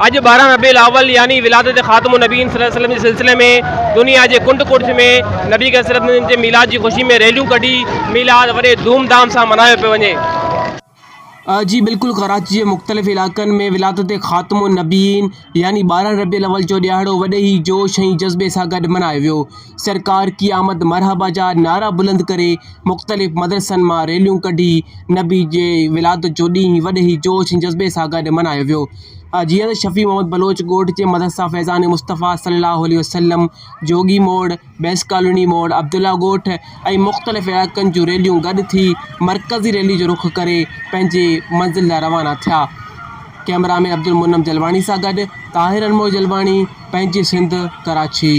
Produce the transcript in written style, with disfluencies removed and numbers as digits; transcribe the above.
अज 12 रबीउल अव्वल यानी विलादत ख़ातमुन नबीयीन सल्लल्लाहु अलैहि वसल्लम के सिलसिले में दुनिया के कुंड कुर्स में नबी के सिरत जे मिलाद की खुशी में रैलियों कढी मिलाद वॾे धूमधाम से मनायो पियो वञे। जी बिल्कुल, कराची के मुख्तलिफ़ इलाक़नि में विलादत ख़ातमुन नबीयीन यानी 12 रबीउल अव्वल जो ॾियारो वॾे ही जोश ऐं जज़्बे सां गॾु मल्हायो वियो। सरकार की आमद मरहबा जा नारा बुलंद करे मुख्तलिफ़ मदरसनि मां रैलियूं कढी नबी जे विलादत जो ॾींहुं वॾे ही जोश ऐं जज़्बे सां गॾु मल्हायो वियो। जीअं त शफ़ी मोहम्मद बलोच ॻोठ जे मदरसा फैज़ान मुस्तफ़ा सल्लल्लाहु अलैहि वसल्लम, जोगी मोड़, बेस कॉलोनी मोड़, अब्दुल्ला ॻोठ ऐं मुख्तलिफ़ इलाइक़नि जूं रैलियूं गॾु थी मरकज़ी रैली जो रुख़ करे पंहिंजे मंज़िल लाइ रवाना थिया। कैमरामैन अब्दुल मुन्नम जलवाणी सां गॾु ताहिर अनमोल जलवाणी, पंहिंजी सिंध, कराची।